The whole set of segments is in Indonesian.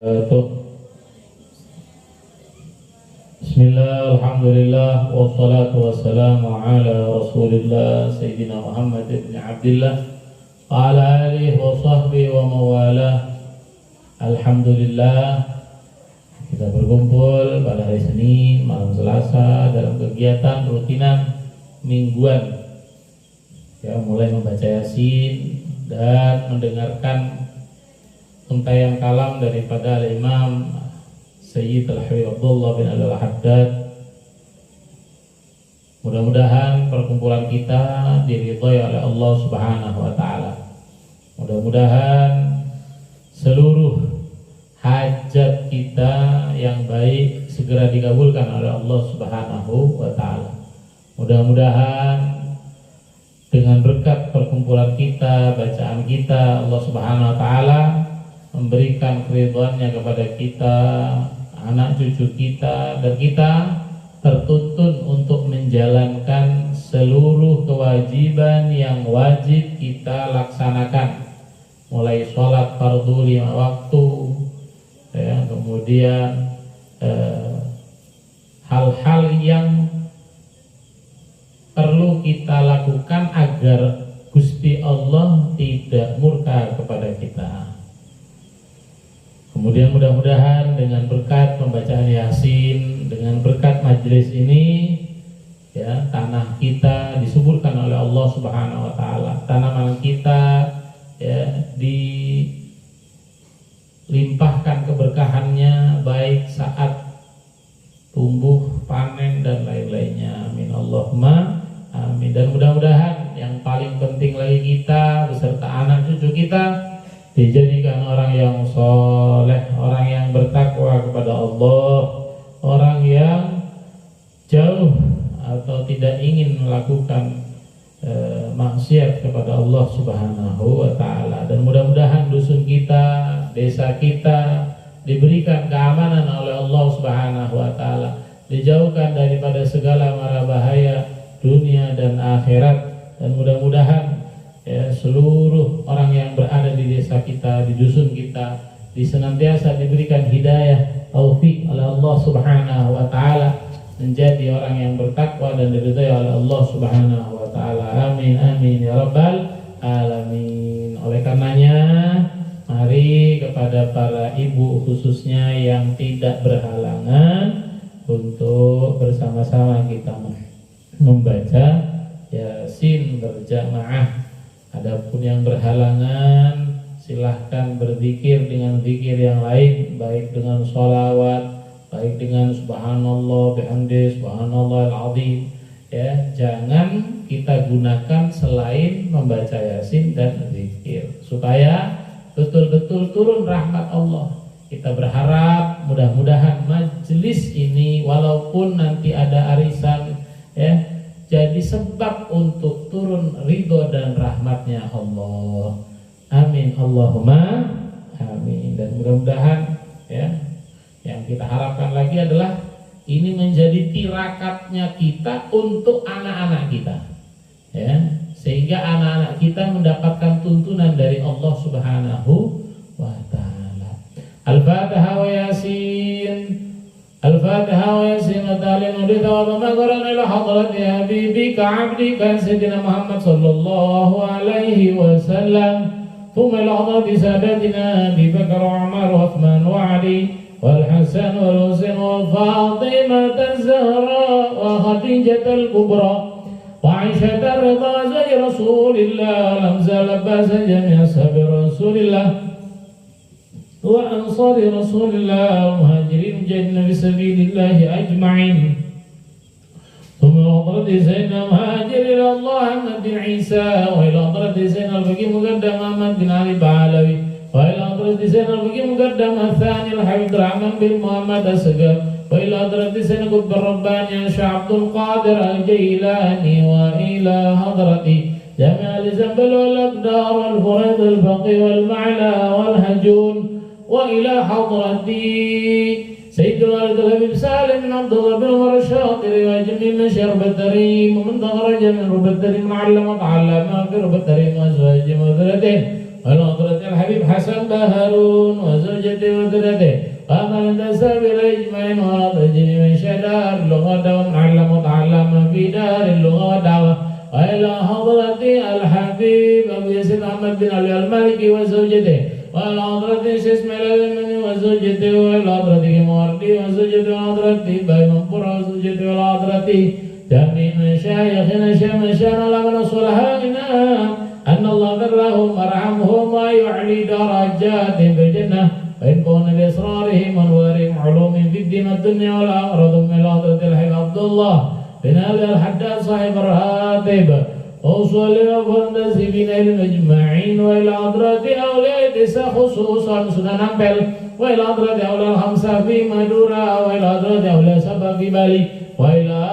Bismillah, alhamdulillah, wassalatu wassalamu ala rasulillah Sayyidina Muhammad ibn Abdillah wa ala alihi wa sahbihi wa mawalah. Alhamdulillah, kita berkumpul pada hari Senin, malam Selasa dalam kegiatan rutinan mingguan, mulai membaca Yasin dan mendengarkan untayan kalam daripada Imam Sayyid Al-Habib Abdullah bin Al-Haddad. Mudah-mudahan perkumpulan kita diridhai oleh Allah Subhanahu wa taala. Mudah-mudahan seluruh hajat kita yang baik segera dikabulkan oleh Allah Subhanahu wa taala. Mudah-mudahan dengan berkat perkumpulan kita, bacaan kita, Allah Subhanahu wa taala memberikan keridhaannya kepada kita, anak cucu kita, dan kita tertuntun untuk menjalankan seluruh kewajiban yang wajib kita laksanakan, mulai sholat fardu 5 waktu, kemudian hal-hal yang perlu kita lakukan agar Gusti Allah tidak murka kepada kita. Kemudian mudah-mudahan dengan berkat pembacaan Yasin, dengan berkat majelis ini, tanah kita disuburkan oleh Allah Subhanahu wa taala. Tanaman kita dilimpahkan keberkahannya baik saat tumbuh, panen dan lain-lainnya. Amin Allahumma amin. Dan mudah-mudahan yang paling penting lagi kita beserta anak cucu kita dijadikan orang yang soleh, orang yang bertakwa kepada Allah, orang yang jauh atau tidak ingin melakukan maksiat kepada Allah Subhanahu wa taala. Dan mudah-mudahan dusun kita, desa kita diberikan keamanan oleh Allah Subhanahu wa taala, dijauhkan daripada segala mara bahaya dunia dan akhirat. Dan mudah-mudahan seluruh orang yang berada di desa kita, di dusun kita, senantiasa diberikan hidayah, taufik oleh Allah Subhanahu wa taala, menjadi orang yang bertakwa dan diridhai oleh Allah Subhanahu wa taala. Amin amin ya rabbal alamin. Oleh karenanya, mari kepada para ibu khususnya yang tidak berhalangan untuk bersama-sama kita membaca Yasin berjamaah. Adapun yang berhalangan, silahkan berzikir dengan zikir yang lain, baik dengan sholawat, baik dengan subhanallah bihamdi, subhanallah al-azim. Jangan kita gunakan selain membaca Yasin dan zikir, supaya betul-betul turun rahmat Allah. Kita berharap mudah-mudahan majelis ini, walaupun nanti ada arisan, jadi sebab untuk turun ridho dan rahmatnya Allah. Amin Allahumma amin. Dan mudah-mudahan yang kita harapkan lagi adalah ini menjadi tirakatnya kita untuk anak-anak kita, sehingga anak-anak kita mendapatkan tuntunan dari Allah Subhanahu wa taala. Al-Fatihah wa Yasin. الفاتحة وياسين وتعليم ولد وما قرن إلى حضرة حبيبك عبدك سيدنا محمد صلى الله عليه وسلم ثم إلى حضرة سادتنا أبي بكر وعمر وعثمان وعلي والحسن والحسين وفاطمة الزهراء وخديجة الكبرى وعائشة الرضا زوج رسول الله والأمثال عباس جميع أصحاب رسول الله وأنصار رسول الله ومهاجرين جاهدين في سبيل الله أجمعين. ثم حضرة سيدنا مهاجر إلى الله أحمد بن عيسى، وإلى حضرة سيدنا الفقيه مقدم أحمد بن علي بعلوي، وإلى حضرة سيدنا الفقيه مقدم الثاني الحبيب الرحمن بن محمد السقر، وإلى حضرة سيدنا قطب الرباني الشيخ عبد القادر الجيلاني، وإلى حضرة جميع الزنبل والأقدار والفريض الفقيه والمعلى والهجون، وإلى حضرة سيد الوالد الحبيب سالم بن عبد الله بن عمر الشاطر وجميع من شرب التريم ومن تخرج من رب التريم علم وتعلم في رب التريم وأزواجه وذريته وإلى حضرة الحبيب حسن بهارون وزوجته وذريته ومن انتسب إليه أجمعين وحضرة جميع شدار اللغة ومعلم وتعلم في دار اللغة والدعوة وإلى حضرة الحبيب أبو ياسين أحمد بن علي المالكي وزوجته وإلى حضرة شيخ اسماعيل المني وزوجته وإلى حضرة موردي وزوجته وحضرة باي منصور وزوجته وإلى حضرة جميع مشايخنا شمشان لمن صلحائنا أن الله برهم وارحمهم ويعلي درجاتهم في الجنة وإن كون بإصرارهم وانوارهم علوم في الدين والدنيا والآخرة ثم إلى حضرة الحبيب عبد الله بن أبي الحداد صاحب الراتب وصلي وفندسبين المجمعين وإلى حضرة أولياء التسع خصوصا سنن أمبل وإلى حضرة أولياء الخمسة في مدورة وإلى حضرة أولياء سبع في بالي وإلى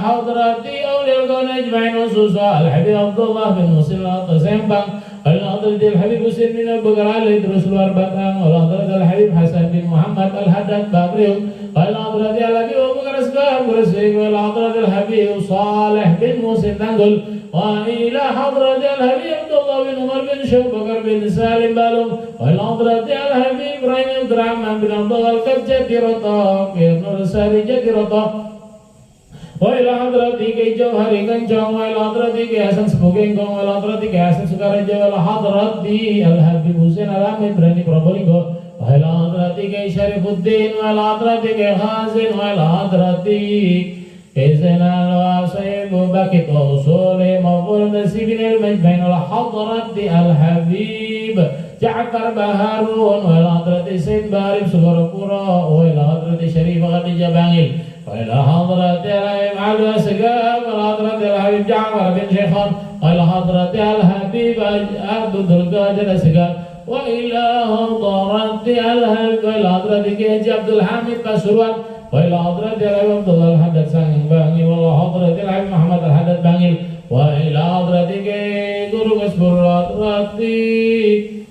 حضرة أولياء الكون أجمعين خصوصا الحبيب عبد الله بن مسلم القسيمبang وإلى حضرة الحبيب حسين بن أبو بكر علي درس luar batang وإلى حضرة الحبيب حسن بن محمد الحداد بابريو وإلى حضرة الحبيب أبو بكر الصديق برسيك وإلى حضرة الحبيب صالح بن موسى تنقل وإلى حضرة الحبيب عبد الله بن عمر بن شوف بكر بن سالم بالوم وإلى حضرة الحبيب إبراهيم عبد الرحمن بن عبد الله الكبجة رطاق بن نور ساري جدي رطاق وإلى حضرة كي جوهري كنجong وإلى حضرة كي حسن سبوكengkong وإلى حضرة كي حسن سكارجا وإلى حضرة الحبيب حسين الحميد براني Probolinggo وإلى حضرة كي شريف الدين وإلى حضرة كي خازن وإلى حضرة كي زينال وصيب بكت وصول مغفور نسيبين المجمعين وإلى حضرة الحبيب جعفر بهارون وإلى حضرة سيد بارب سفرقورا وإلى حضرة شريف خديجة بانيل وإلى حضرة الحبيب علي سقام وإلى حضرة الحبيب جعفر بن شيخان وإلى حضرة الحبيب عبد القادر سقام وإلى حضرة الحبيب وإلى حضرة كيجي عبد الحميد بسروان وإلى حضرة الحبيب عبد الله الحداد سانغ بانيل وإلى حضرة الحبيب محمد الحداد بانيل وإلى حضرة كي guru kesburat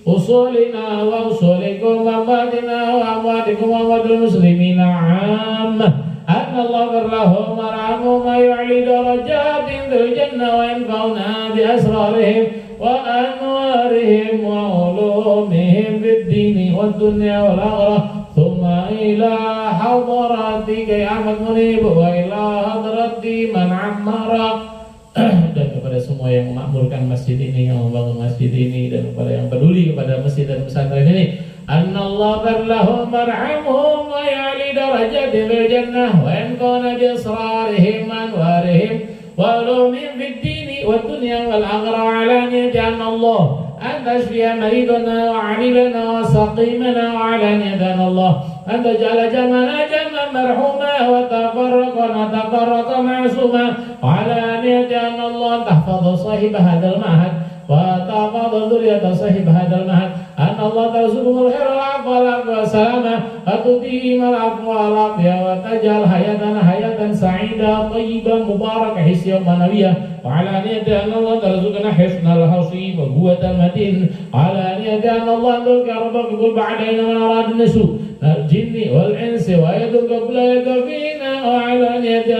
usulina wa usulikum wa amwatina wa amwatikum wa amwatil muslimina amma anna Allah garlahum warahmu ma yu'li darajatin dil jannah wa yanfa'una bi asrarihim wa anwarihim wa ulumihim fid dini wad dunya wal akhirah thumma ila hadratika ya Ahmad Munib wa ila hadrati man ammara dan kepada semua yang memakmurkan masjid ini, yang membangun masjid ini, dan kepada yang peduli kepada masjid dan pesantren ini, annallahu barlahum marhamhum wa ya'li darajatin fil jannah wa yankuna bi asrarihim anwarihim wa ulumihim fid dini wad dunya wal akhirah alaniyati Allah an tashfiya maridana wa 'alilana wa saqimana wa alaniyati Allah أن تجعل جمعنا جمعا مرحوما وتفرقنا تفرقا معصوما وعلى أن أن الله تحفظ صاحب هذا المعهد وتحفظ ذرية صاحب هذا المعهد أن الله ترزقهم الخير والعفو والسلامة وتديم العفو والعافية وتجعل حياتنا حياة سعيدة طيبة مباركة حسية ومعنوية وعلى أن الله ترزقنا حسن الحصين وقوة المتين وعلى أن الله تلك ربك قل بعدين من أراد النسوء الجن والإنس ويدك بلاك فينا وعلى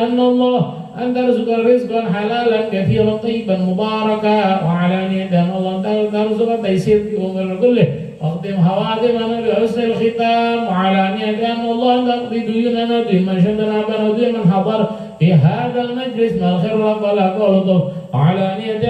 أن الله أن ترزق رزقا حلالا كثيرا طيبا مباركا وعلى أن الله ترزق تيسير في أمور كله واختم خواتمنا بحسن الختام وعلى أن الله تقضي ديوننا دين من شدنا بنا دين من حضر في هذا المجلس من الخير ولا قولته وعلى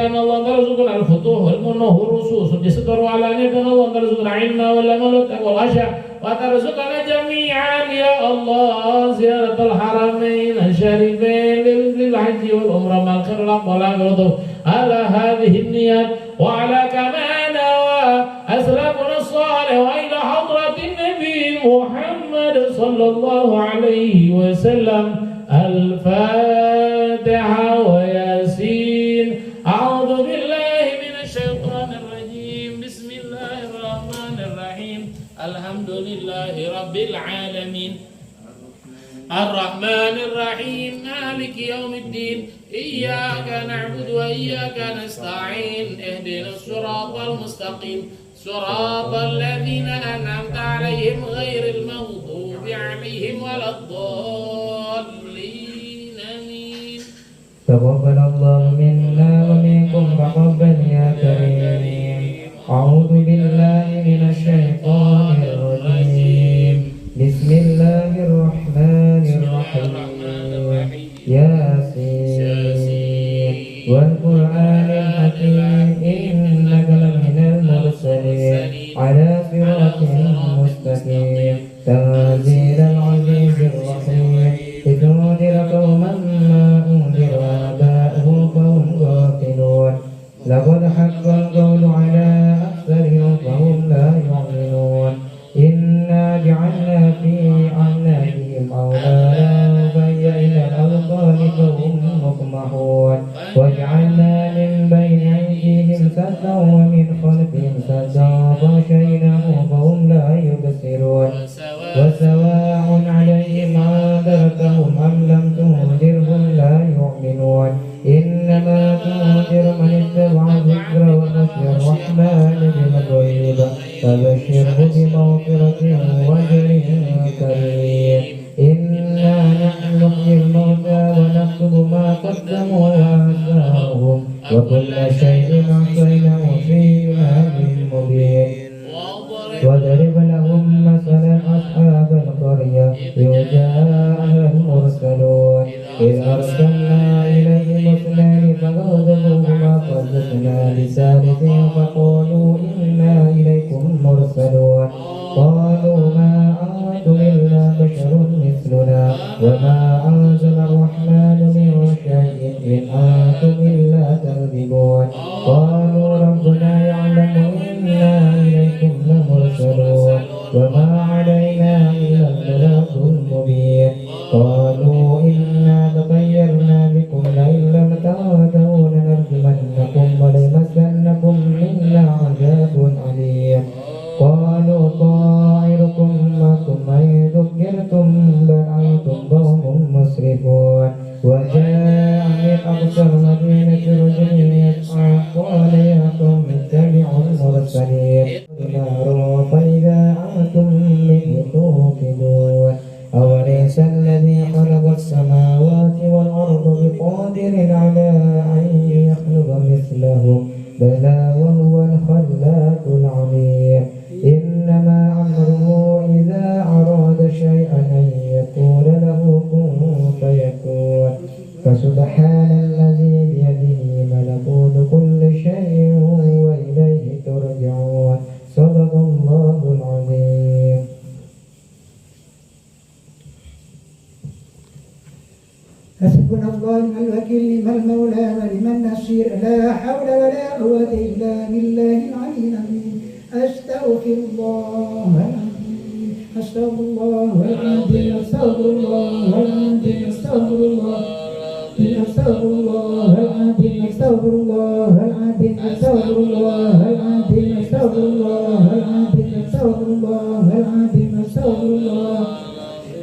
أن الله ترزقنا الفتوح والمنه والرصوص والجسد وعلى أن الله ترزقنا علما والأمل والتقوى والخشية وترزقنا جميعا يا الله زيارة الحرمين الشريفين للحج والعمرة مع الخير ولا قولته على هذه النيات وعلى كما نوى أسلافنا الصالح وإلى حضرة النبي محمد صلى الله عليه وسلم الفاتحة وياسين أعوذ بالله من الشيطان الرجيم بسم الله الرحمن الرحيم الحمد لله رب العالمين الرحمن الرحيم مالك يوم الدين إياك نعبد وإياك نستعين اهدنا الصراط المستقيم صراط الذين أنعمت عليهم غير المغضوب عليهم ولا الضالين آمين تقبل الله منا ومنكم تقبل يا كريم أعوذ بالله ياسين والقرآن الحكيم إنك لمن المرسلين على صراط مستقيم تنزيل العزيز الرحيم لتنذر قوما ما أنذر آباؤهم فهم غافلون لقد حق القول على أكثرهم فهم لا يؤمنون إنا جعلنا في أعناقهم أغلالا فهي الأذقان فهم مقمحون وجعلنا من بين أيديهم سدا ومن خلفهم سدا فغشيناهم فهم لا يبصرون وسواء عليهم أنذرتهم أم لم تنذرهم لا يؤمنون إنما تنذر من اتبع الذكر وخشي الرحمن بالغيب فبشره بمغفرة وأجر كريم إنا نحن نحيي الموتى ونكتب ما قدموا وآثارهم وكل شيء أحصيناه في إمام مبين وضرب لهم مثلا أصحاب القرية إذ جاءها المرسلون إذ أرسلنا إليهم اثنين فكذبوهما فزدنا بثالث فقالوا إنا إليكم مرسلون قالوا ما أنتم إلا بشر مثلنا وما أنزل الرحمن من شيء إن أنتم إلا تكذبون قالوا ربنا يعلم إنا إليكم لمرسلون وما علينا إلا البلاغ المبين قالوا إنا تطيرنا بكم لئن لم تنتهوا لنرجمنكم وليمسنكم منا عذاب أليم قالوا طائركم معكم أن ذكرتم بل أنتم قوم مسرفون وجاء من أقصى المدينة رجل يسعى قال يا قوم اتبعوا المرسلين ناروا فإذا أنتم منه توقدون أوليس الذي خلق السماوات والأرض بقادر على أن يخلق مثلهم بلى وهو الخلاق العليم إنما أمره إذا أراد شيئا أن يقول له كن فيكون فسبحان الذي بيده ملكوت كل شيء وإليه ترجعون صدق الله العظيم. حسبنا الله ونعم الوكيل نعم المولى ونعم النصير لا حول ولا قوة إلا بالله العلي العظيم أستغفر الله العظيم أستغفر الله العظيم أستغفر الله العظيم أستغفر الله أستغفر الله العظيم أستغفر الله العظيم أستغفر الله العظيم أستغفر الله العظيم أستغفر الله العظيم أستغفر الله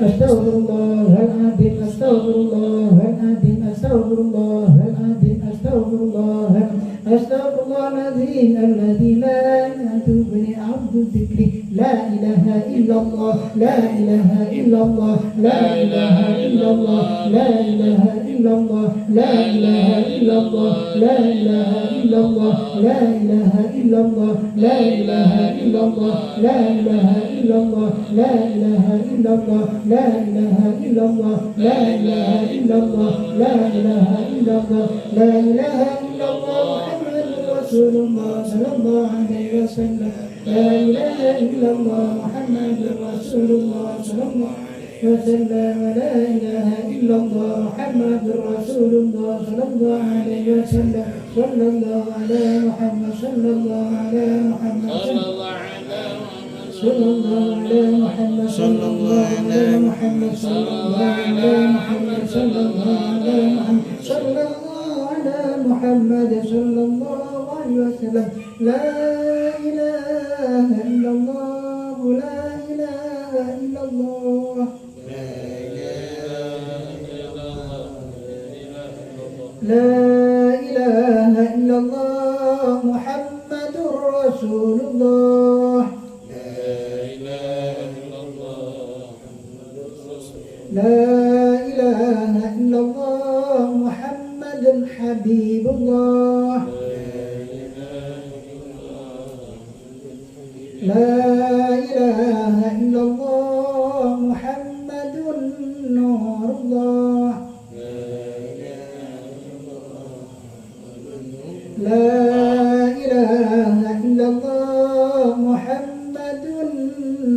أستغفر الله العظيم أستغفر الله العظيم أستغفر الله العظيم أستغفر الله أستغفر الله العظيم الذي لا يتوبني عبد الذكر لا إله إلا الله لا إله إلا الله لا إله إلا الله لا إله إلا الله لا إله إلا الله لا إله إلا الله لا إله إلا الله لا إله إلا الله لا إله إلا الله لا إله إلا الله لا إله إلا الله لا إله إلا الله لا إله إلا الله لا إله إلا الله محمد رسول الله صلى الله عليه وسلم لا إله إلا الله محمد رسول الله صلى الله عليه وسلم لا إله إلا الله محمد رسول الله صلى الله عليه وسلم صلى الله على محمد صلى الله على محمد صلى الله على محمد صلى الله على محمد صلى الله على محمد صلى الله على محمد صلى الله على محمد صلى الله عليه وسلم لا إله إلا الله لا إله إلا الله لا إله إلا الله محمد رسول الله لا إله إلا الله محمد حبيب الله لا إله إلا الله محمد نور الله لا إله إلا الله محمد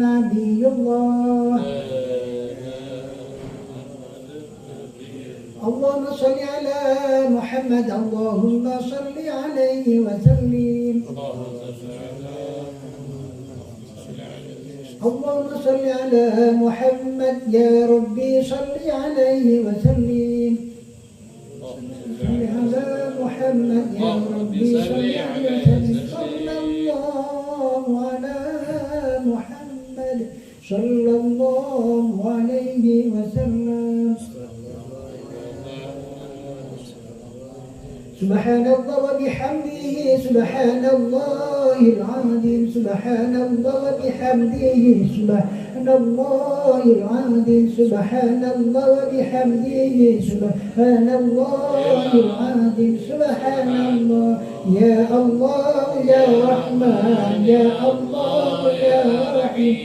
نبي الله اللهم صل على محمد اللهم صل عليه وسلم اللهم صل على محمد يا ربي صل عليه وسلم صل على محمد يا ربي صل عليه وسلم صلى الله على محمد صلى الله عليه وسلم سبحان الله وبحمده سبحان الله العظيم سبحان الله وبحمده سبحان الله العظيم سبحان الله وبحمده سبحان الله العظيم سبحان الله يا الله يا رحمن يا الله يا رحيم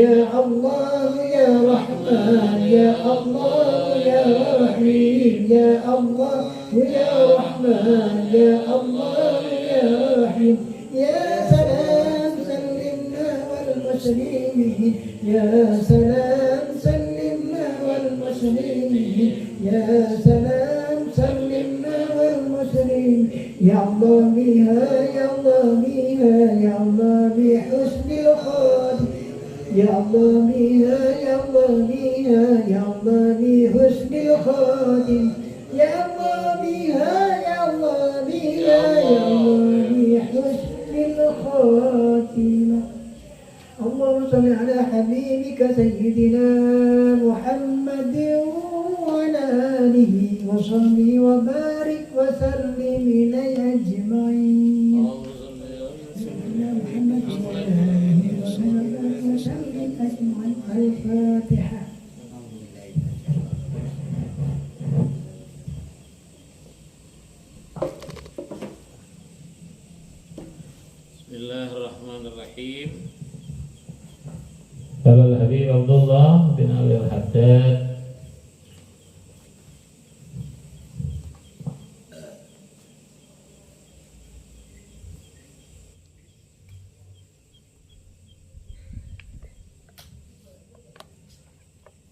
يا الله يا رحمن يا الله يا رحيم يا الله يا رحمن يا الله يا رحيم يا سلام سلمنا والمسلمين يا سلام سلمنا والمسلمين يا سلام سلمنا والمسلمين يا الله بها يا الله بها يا الله بحسن الخاتم يا الله بها يا الله بها يا الله بحسن الخاتم يا الله بها يا الله بها يا الله بحسن الخاتمة اللهم صل على حبيبك سيدنا محمد وعلى آله وصحبه وبارك وسلم إليه أجمعين سيدنا محمد وعلى آله وصحبه وسلم أجمعين الفاتحة Bismillahirrahmanirrahim. Qala al-Habib Abdullah bin Ali al-Haddad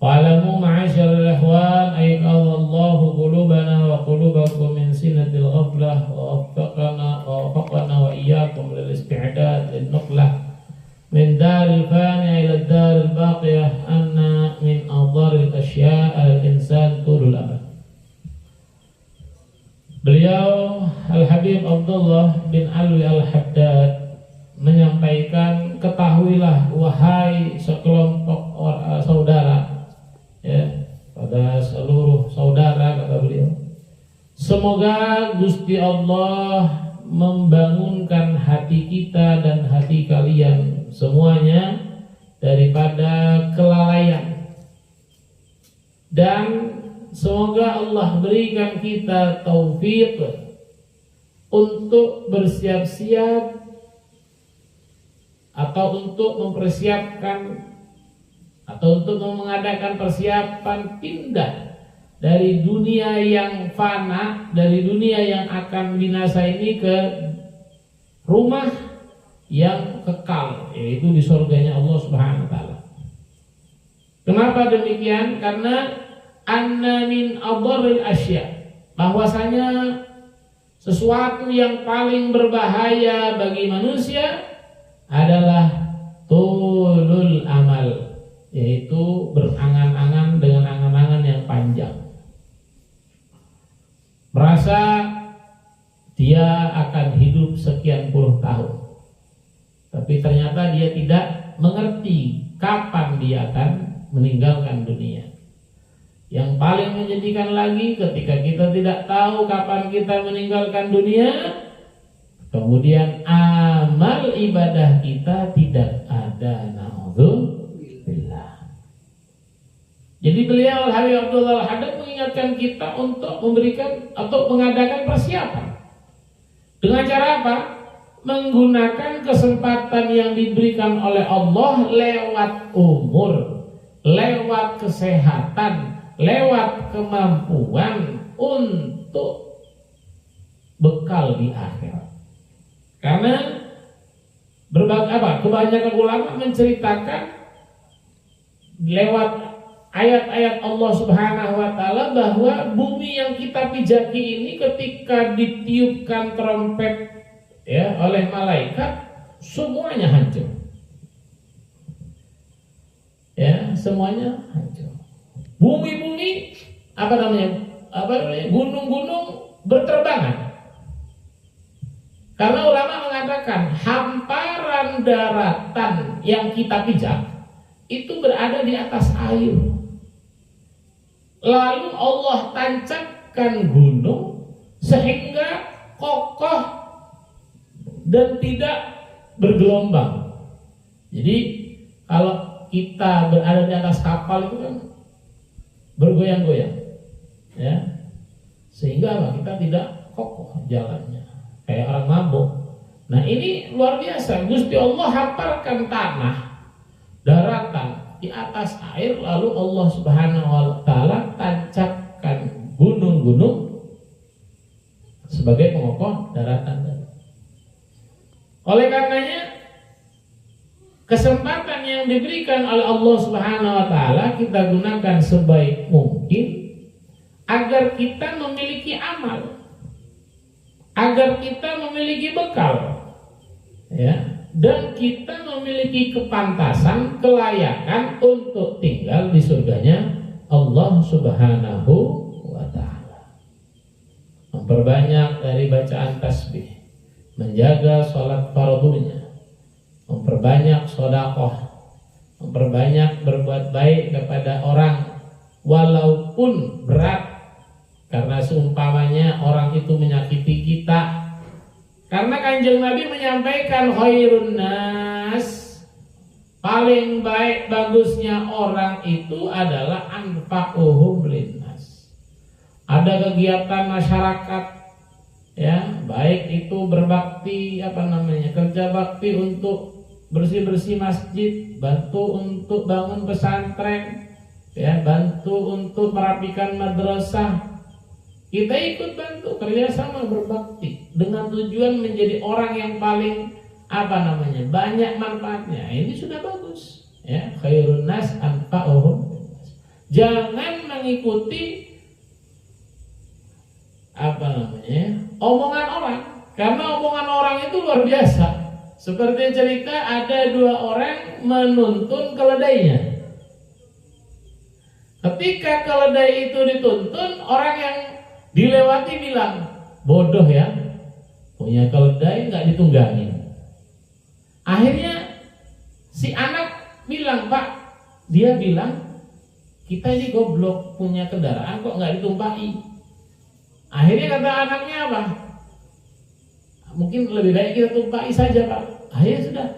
wa'alamu ma'asyarul ikhwan ayyadallahu qulubana wa qulubakum min sinatil ghaflah wa waffaqana wa iyyakum lil isti'dad lin nuqlah min daril fani ila daril baqiyah anna min adharil asya' al-insan tulul amal. Beliau Al-Habib Abdullah bin Alwi Al-Haddad menyampaikan, ketahuilah wahai sekelompok saudara, ya, pada seluruh saudara, kata beliau, semoga Gusti Allah membangunkan hati kita dan hati kalian semuanya daripada kelalaian, dan semoga Allah berikan kita taufik untuk bersiap-siap atau untuk mempersiapkan atau untuk mengadakan persiapan pindah dari dunia yang fana, dari dunia yang akan binasa ini ke rumah yang kekal, yaitu di surganya Allah Subhanahu wa taala. Kenapa demikian? Karena anna min adharril asya', bahwasanya sesuatu yang paling berbahaya bagi manusia adalah tulul amal, yaitu berangan-angan dengan angan-angan yang panjang. Merasa dia akan hidup sekian puluh tahun, tapi ternyata dia tidak mengerti kapan dia akan meninggalkan dunia. Yang paling menyedihkan lagi, ketika kita tidak tahu kapan kita meninggalkan dunia, kemudian amal ibadah kita tidak ada. Na'udzubillah. Jadi beliau Al-Habib Abdullah Al-Haddad mengingatkan kita untuk memberikan atau mengadakan persiapan. Dengan cara apa? Menggunakan kesempatan yang diberikan oleh Allah lewat umur, lewat kesehatan, lewat kemampuan untuk bekal di akhirat. Karena kebanyakan ulama menceritakan lewat ayat-ayat Allah Subhanahu wa taala bahwa bumi yang kita pijaki ini ketika ditiupkan trompet ya oleh malaikat semuanya hancur. Ya, semuanya hancur. Bumi-bumi gunung-gunung berterbangan. Karena ulama mengatakan hamparan daratan yang kita pijak itu berada di atas air. Lalu Allah tancapkan gunung sehingga kokoh dan tidak bergelombang. Jadi kalau kita berada di atas kapal itu kan bergoyang-goyang, ya, sehingga kita tidak kokoh jalannya, kayak orang mabuk. Nah ini luar biasa. Gusti Allah hamparkan tanah, daratan di atas air, lalu Allah Subhanahu wa taala tancapkan gunung-gunung sebagai pengokoh daratan. Oleh karenanya kesempatan yang diberikan oleh Allah Subhanahu wa taala kita gunakan sebaik mungkin agar kita memiliki amal, agar kita memiliki bekal, ya, dan kita memiliki kepantasan, kelayakan untuk tinggal di surganya Allah Subhanahu wa taala. Memperbanyak dari bacaan tasbih, menjaga sholat fardunya, memperbanyak sedekah, memperbanyak berbuat baik kepada orang walaupun berat, karena seumpamanya orang itu menyakiti kita. Karena Kanjeng Nabi menyampaikan khairun nas, paling baik bagusnya orang itu adalah anfa'uhum linnas. Ada kegiatan masyarakat, ya, baik itu berbakti kerja bakti untuk bersih-bersih masjid, bantu untuk bangun pesantren, ya, bantu untuk merapikan madrasah. Kita ikut bantu, kerjasama berbakti dengan tujuan menjadi orang yang paling banyak manfaatnya. Ini sudah bagus, ya. Khairun nas anfa'uhum. Jangan mengikuti omongan orang, karena omongan orang itu luar biasa. Seperti cerita ada dua orang menuntun keledainya. Ketika keledai itu dituntun, orang yang dilewati bilang, bodoh ya, punya keledai nggak ditunggangin. Akhirnya si anak bilang, Pak, dia bilang kita ini goblok, punya kendaraan kok nggak ditumpahi. Akhirnya kata anaknya apa? Mungkin lebih baik kita tumpahi saja, Pak. Akhirnya sudah.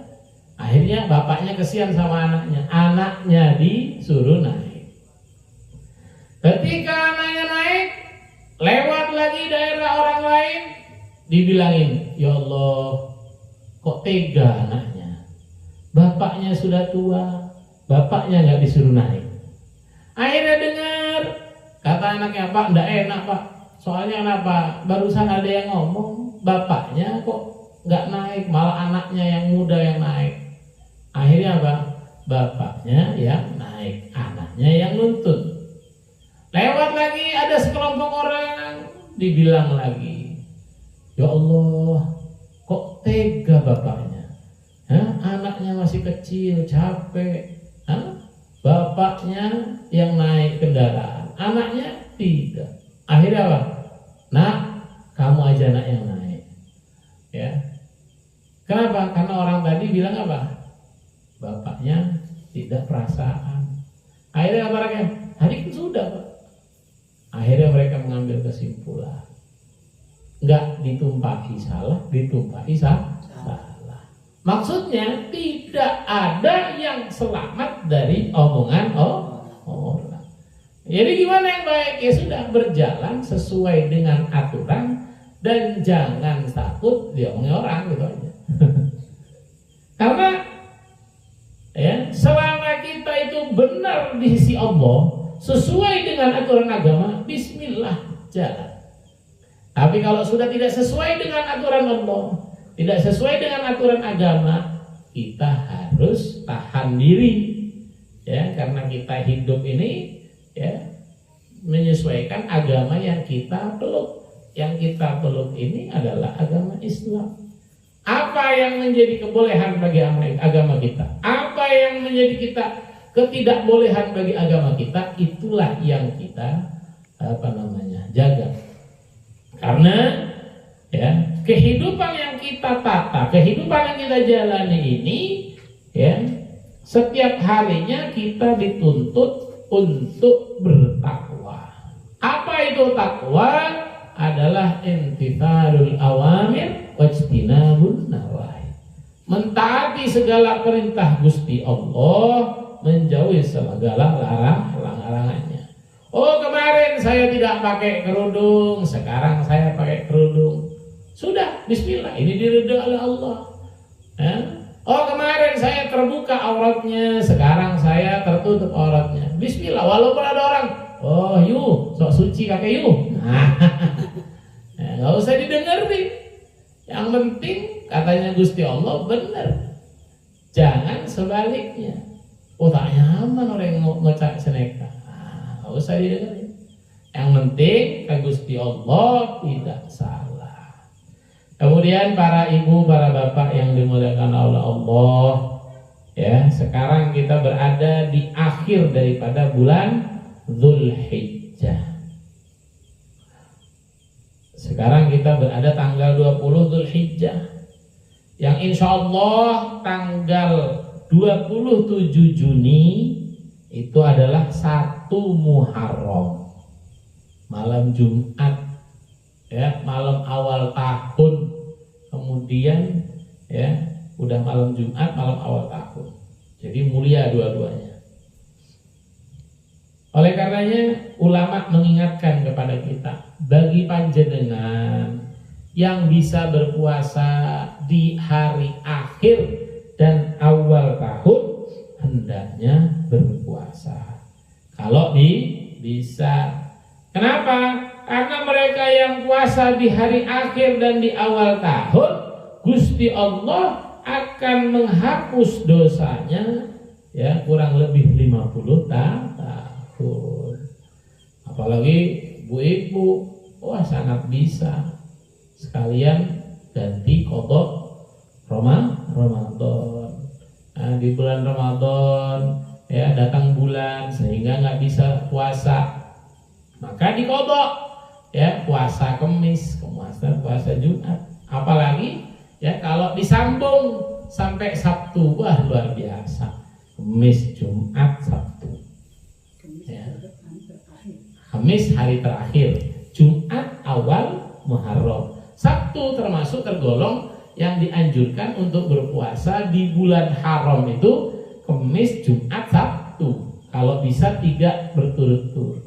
Akhirnya bapaknya kesian sama anaknya. Anaknya disuruh naik. Ketika anaknya naik, lewat lagi daerah orang lain, dibilangin, ya Allah, kok tega anaknya. Bapaknya sudah tua, bapaknya nggak disuruh naik. Akhirnya dengar, kata anaknya, Pak, nggak enak Pak. Soalnya kenapa? Barusan ada yang ngomong, bapaknya kok nggak naik, malah anaknya yang muda yang naik. Akhirnya apa? Bapaknya yang naik, anaknya yang nuntun. Lewat lagi ada sekelompok orang, dibilang lagi, ya Allah, kok tega bapaknya? Anaknya masih kecil, capek. Bapaknya yang naik kendaraan, anaknya tidak. Akhirnya apa? Nak, kamu aja nak yang naik. Ya. Kenapa? Karena orang tadi bilang apa? Bapaknya tidak perasaan. Akhirnya apa rakyat? Hari itu sudah, Pak. Akhirnya mereka mengambil kesimpulan, nggak ditumpahi salah, ditumpahi salah. Maksudnya tidak ada yang selamat dari omongan orang. Jadi gimana yang baik? Ya sudah, berjalan sesuai dengan aturan dan jangan takut diomongin orang, gitu aja. Karena ya, selama kita itu benar di sisi Allah, sesuai dengan aturan agama, bismillah, jalan. Tapi kalau sudah tidak sesuai dengan aturan Allah, tidak sesuai dengan aturan agama, kita harus tahan diri, ya, karena kita hidup ini, ya, menyesuaikan agama yang kita peluk. Yang kita peluk ini adalah agama Islam. Apa yang menjadi kebolehan bagi agama kita, apa yang menjadi kita ketidakbolehan bagi agama kita, itulah yang kita jaga. Karena ya, kehidupan yang kita tata, kehidupan yang kita jalani ini, ya, setiap harinya kita dituntut untuk bertakwa. Apa itu takwa? Adalah imtithalul awamir wajtinabun nawahi. Mentaati segala perintah Gusti Allah, menjauhi segala larangannya. Oh, kemarin saya tidak pakai kerudung, sekarang saya pakai kerudung. Sudah, bismillah, ini diridhoi oleh Allah. Ya? Oh, kemarin saya terbuka auratnya, sekarang saya tertutup auratnya. Bismillah, walaupun ada orang, oh, sok suci kakek nggak usah didengerin. Yang penting katanya Gusti Allah benar. Jangan sebaliknya. Oh, tak nyaman orang ngocak seneka. Nggak usah didengerin. Yang penting ke Gusti Allah tidak salah. Kemudian para ibu, para bapak yang dimuliakan oleh Allah, ya, sekarang kita berada di akhir daripada bulan Dzulhijjah. Sekarang kita berada tanggal 20 Dzulhijjah, yang insya Allah tanggal 27 Juni itu adalah 1 Muharram, malam Jumat, ya, malam awal tahun. Kemudian, ya, udah malam Jumat, malam awal tahun. Jadi mulia dua-duanya. Oleh karenanya ulama mengingatkan kepada kita, bagi panjenengan yang bisa berpuasa di hari akhir dan awal tahun, hendaknya berpuasa. Kalau bisa. Kenapa? Karena mereka yang puasa di hari akhir dan di awal tahun, Gusti Allah akan menghapus dosanya, ya, kurang lebih 50 tahun. Apalagi ibu-ibu, wah, sangat bisa sekalian ganti kodok Ramadan. Nah, di bulan Ramadan, ya, datang bulan sehingga nggak bisa puasa, maka dikodok, ya, puasa Kamis, puasa Jumat. Apalagi, ya, kalau disambung sampai Sabtu, wah, luar biasa. Kamis, Jumat, Sabtu. Ya. Kamis hari terakhir, Jumat awal Muharram, Sabtu termasuk tergolong yang dianjurkan untuk berpuasa di bulan haram itu Kamis, Jumat, Sabtu. Kalau bisa 3 berturut-turut.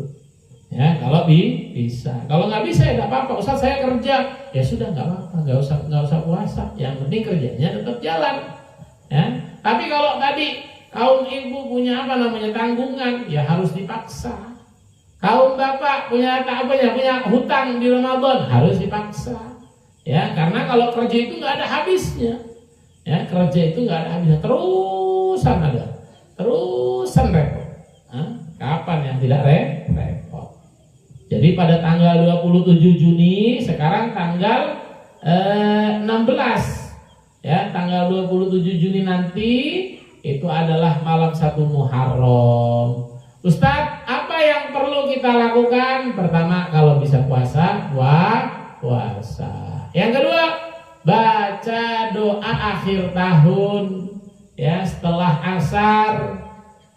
Ya, kalau bisa. Kalau nggak bisa ya nggak apa-apa. Ustaz, saya kerja, ya sudah, nggak apa-apa, nggak usah puasa. Yang penting kerjanya tetap jalan. Ya. Tapi kalau tadi kaum ibu punya tanggungan, ya harus dipaksa. Kaum bapak punya hutang di Ramadan, harus dipaksa. Ya, karena kalau kerja itu nggak ada habisnya. Ya, kerja itu nggak ada habisnya, terusan repot. Kapan yang tidak repot? Jadi pada tanggal 27 Juni, sekarang tanggal 16. Ya, tanggal 27 Juni nanti itu adalah malam 1 Muharram. Ustadz, apa yang perlu kita lakukan? Pertama, kalau bisa puasa, puasa. Yang kedua, baca doa akhir tahun, ya, setelah asar.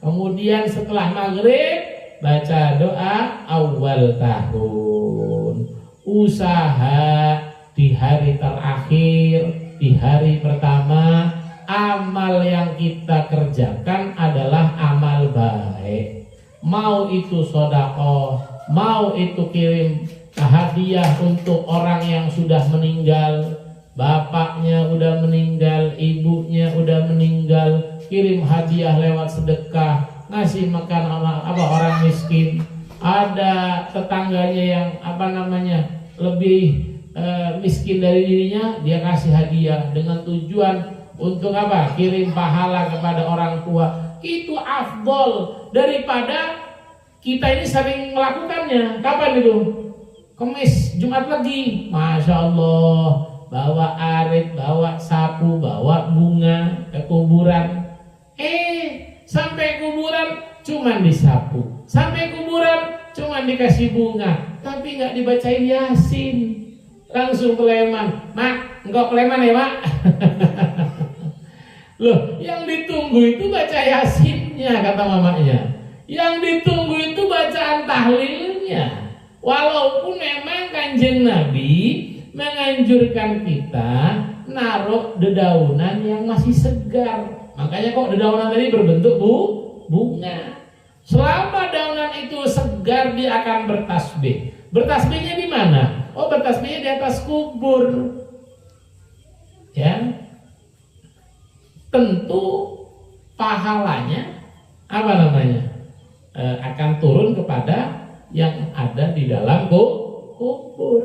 Kemudian setelah maghrib, baca doa awal tahun. Usaha di hari terakhir, di hari pertama, amal yang kita kerjakan adalah amal baik. Mau itu sedekah, mau itu kirim hadiah untuk orang yang sudah meninggal, bapaknya udah meninggal, ibunya udah meninggal, kirim hadiah lewat sedekah, ngasih makan orang miskin, ada tetangganya yang lebih miskin dari dirinya, dia kasih hadiah dengan tujuan untuk apa? Kirim pahala kepada orang tua. Itu afdol daripada kita ini sering melakukannya. Kapan itu? Kemis, Jumat lagi, Masya Allah, bawa arit, bawa sapu, bawa bunga ke kuburan. Sampai kuburan cuman disapu, sampai kuburan cuman dikasih bunga, tapi nggak dibacain Yasin. Langsung keleman, Mak, engkau keleman ya Mak? Loh, yang ditunggu itu baca Yasinnya, kata mamanya. Yang ditunggu itu bacaan tahlilnya. Walaupun memang Kanjeng Nabi menganjurkan kita naruh dedaunan yang masih segar. Makanya kok dedaunan tadi berbentuk bunga. Selama daunan itu segar, dia akan bertasbih. Bertasbihnya di mana? Oh, bertasbihnya di atas kubur. Ya. Tentu pahalanya apa namanya? Akan turun kepada yang ada di dalam kubur.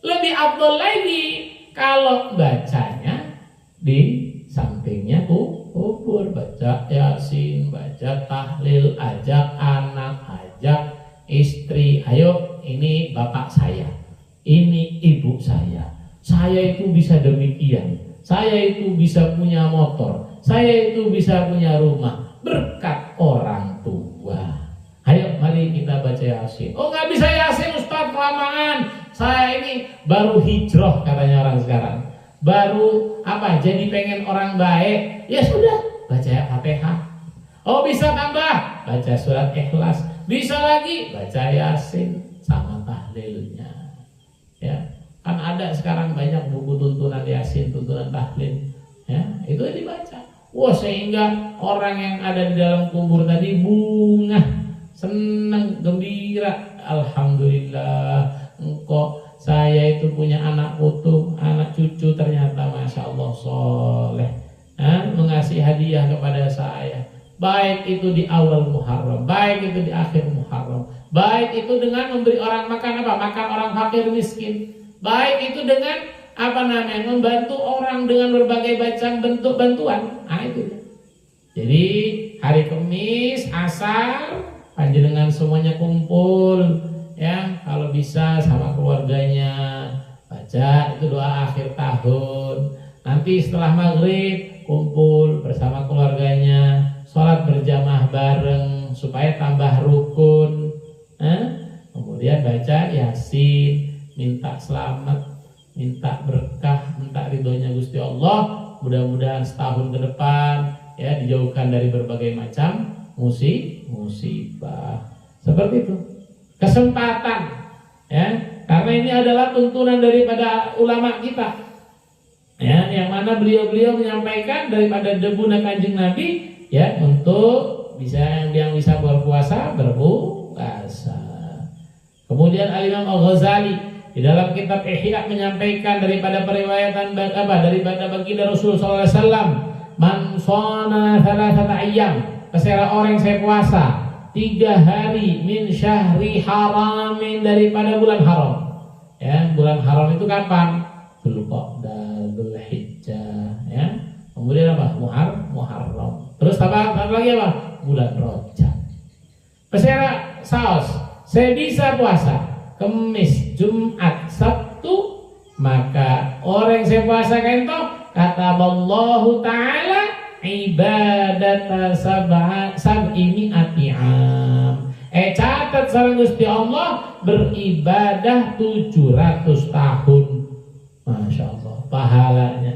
Lebih afdal lagi kalau bacanya di sampingnya kubur, baca Yasin, baca tahlil, ajak anak, ajak istri, ayo ini bapak saya, ini ibu saya itu bisa demikian, saya itu bisa punya motor, saya itu bisa punya rumah berkat orang tua. Ayo mari kita baca Yasin. Oh nggak bisa Yasin Ustaz, kelamaan, saya ini baru hijrah katanya orang sekarang, baru apa jadi pengen orang baik, ya sudah baca Fatihah. Oh bisa tambah baca surat Ikhlas, bisa lagi baca Yasin sama tahlilnya. Ya kan ada sekarang banyak buku tuntunan Yasin, tuntunan tahlil, ya itu dibaca. Wah sehingga orang yang ada di dalam kubur tadi bunga, senang, gembira. Alhamdulillah, engkau saya itu punya anak putu, anak cucu ternyata Masya Allah soleh, mengasih hadiah kepada saya. Baik itu di awal Muharram, baik itu di akhir Muharram, baik itu dengan memberi orang makan apa? Makan orang fakir miskin, baik itu dengan apa namanya? Membantu orang dengan berbagai macam bentuk bantuan. Nah itu. Jadi hari Kamis asar panjenengan semuanya kumpul, ya kalau bisa sama keluarganya baca itu doa akhir tahun. Nanti setelah maghrib kumpul bersama keluarganya, sholat berjamaah bareng supaya tambah rukun. Kemudian baca Yasin, minta selamat, minta berkah, minta ridhonya Gusti Allah. Mudah-mudahan setahun ke depan ya dijauhkan dari berbagai macam musibah. Seperti itu. Kesempatan, ya, karena ini adalah tuntunan daripada ulama kita, ya, yang mana beliau menyampaikan daripada debuna Kanjeng Nabi, ya, untuk yang bisa berpuasa. Kemudian Al-Imam Al-Ghazali di dalam kitab Ihya menyampaikan daripada periwayatan daripada baginda Rasul sallallahu alaihi wasallam, man shana thalathata ayyam, kesera orang yang saya puasa 3 hari min syahri haramin, daripada bulan haram. Ya, bulan haram itu kapan? Dzulqa'dah, Dzulhijjah, ya. Kemudian apa? Muharram. Terus apa lagi apa? Bulan Rajab. Pesera saos, saya bisa puasa Kamis, Jumat, Sabtu, maka orang yang saya puasa kento kata Allah Ta'ala ibadata sab'imi ati'am. Catat sareng Gusti Allah beribadah 700 tahun. Masya Allah pahalanya.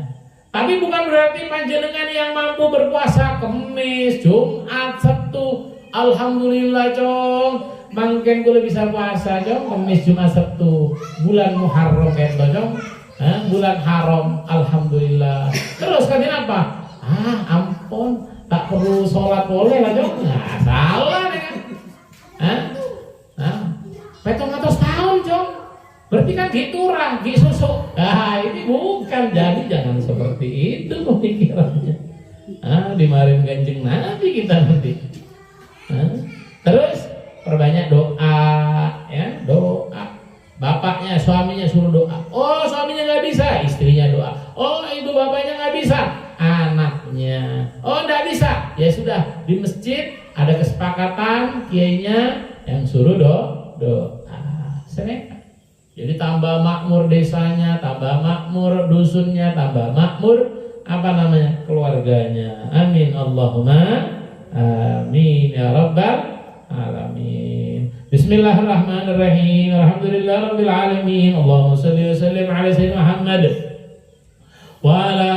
Tapi bukan berarti panjenengan yang mampu berpuasa Kamis, Jumat, Sabtu, alhamdulillah cong, mungkin gue bisa puasa cong Kamis, Jumat, Sabtu, bulan Muharram kento cong, bulan haram, alhamdulillah. Terus katanya apa? Ampun, tak perlu sholat boleh lah cong. Nah, salah nih kan? Petong atas tahun cong. Berarti kan giturah, gisusuk. Ini bukan, jadi jangan seperti itu pemikirannya. Dimarin Kanjeng Nabi kita nanti. Terus perbanyak doa, ya, doa. Bapaknya suaminya suruh doa. Oh, suaminya nggak bisa, istrinya doa. Oh, ibu bapaknya nggak bisa, anaknya. Oh, nggak bisa, ya sudah, di masjid ada kesepakatan kiainya yang suruh doa. Selesai. Jadi tambah makmur desanya, tambah makmur dusunnya, tambah makmur keluarganya. Amin Allahumma amin ya rabbal alamin. Bismillahirrahmanirrahim. Alhamdulillahirabbil alamin. Allahumma shalli wa sallim ala sayyidina Muhammad wa ala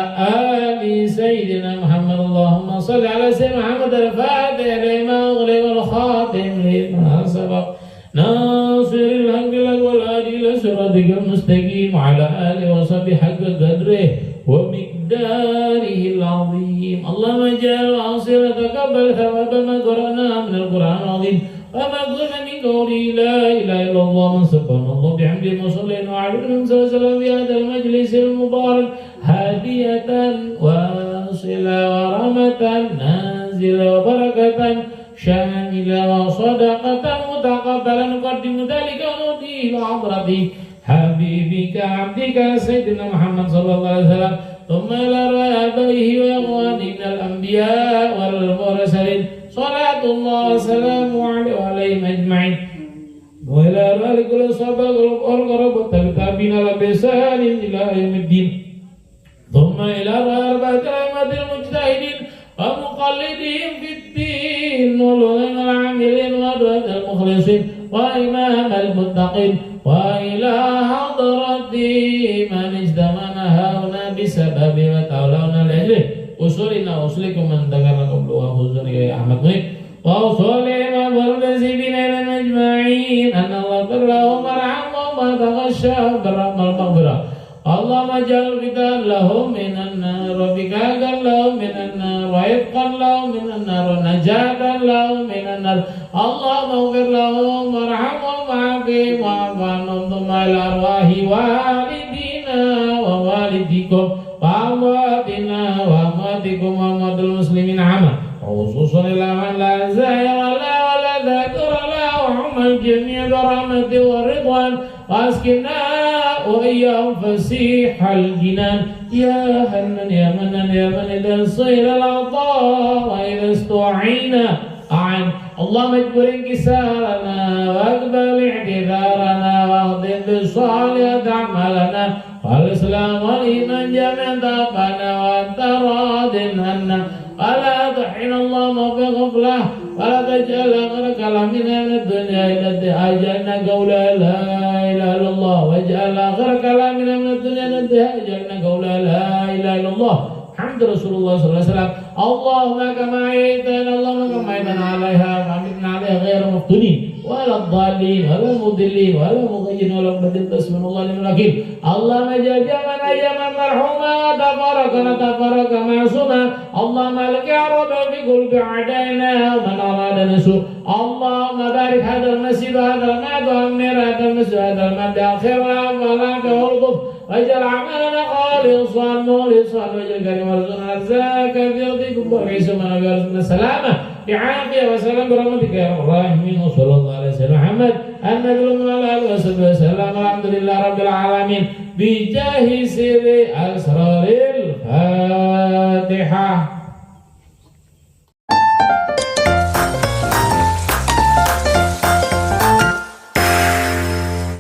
ali sayyidina Muhammad. Allahumma shalli ala sayyidina Muhammad al-fatih lima ughliqa wal khatim lima sabaq. ناصر الحق لك والهادي إلى صراطك المستقيم وعلى آله وصحبه حق قدره ومقداره العظيم. اللهم اجعل عاصرة تقبل ثواب ما قرأناه من القرآن العظيم وما قلنا من قوله لا إله إلا الله من سبحان الله بحمده وصلينا على النبي وسلم في هذا المجلس المبارك هادية واصلة ورحمة نازلة وبركة شاملة وصدقة متقبلا نقدم ذلك ونهدي إلى حضرة حبيبك عبدك سيدنا محمد صلى الله عليه وسلم ثم إلى أرواح آبائه وإخوانه من الأنبياء والمرسلين صلاة الله وسلامه عليه وعليهم أجمعين وإلى أرواح كل الصحابة والقرب والتابعين بإحسان إلى يوم الدين ثم إلى أرواح أربعة أئمة المجتهدين ومقلدين في الدين والعلماء العاملين وأدعاء المخلصين وإمام المتقين وإلى حضرة من اجتمعنا هنا بسبب وتعالونا لأجله أصولنا وأصلكم من ذكركم وأخذنا إلى أحمد غيب وأصولنا والمسيبين إلى المجمعين أن الله برهم ورحمهم وتغشاهم برحمة المغفرة. اللهم اجعل فتاة لهم من النار وفكاكا لهم من النار وعتقا لهم من النار ونجاة لهم من النار. اللهم اغفر لهم وارحمهم وعافهم واعف عنهم ثم إلى أرواح والدينا ووالديكم وأمواتنا وأمواتكم وأموات المسلمين عامة وخصوصا إلى من لا زائر له ولا ذاكر له وعم الجميع برحمة والرضوان وأسكننا وإياهم فسيح الجنان يا حنان يا منان يا من إذا صير العطاء وإذا استعينا أعن. اللهم اجبر انكسارنا واقبل اعتذارنا واغفر بالصالحات أعمالنا والإسلام والإيمان جميع طاقنا وأنت راض عنا ولا تحين اللهم في غفلة ولا تجعل آخر كلامنا من الدنيا إلى أجلنا قول لا إله إلا الله واجعل آخر كلامنا من الدنيا إلى أجلنا قول لا إله إلا الله. حمد رسول الله صلى الله عليه وسلم. اللهم كما أعيتنا اللهم كما أعيتنا عليها فأمتنا عليها غير مفتونين ولا الضالين ولا المضلين ولا مغيين ولا مبدل تسبحان الله لمن وكيل. اللهم اجعل جمعنا أياما مرحوما وتفرقنا معصوما. اللهم لك يا رب في قلوب أعدائنا ومن أرادنا سوء. اللهم بارك هذا المسجد وهذا المعد وأمير هذا المسجد وهذا المعد آخرنا والعافية واللطف واجعل عملنا خالصا مخلصا واجعل كريم وارزقنا رزاقك في أرضكم وعيسى من وارزقنا السلامة بعافية وسلام برحمتك يا رب الراحمين. وصلى الله على سيدنا محمد النبي وعلى آله وصحبه وسلم. الحمد لله رب العالمين بجاه سر أسرار الفاتحة.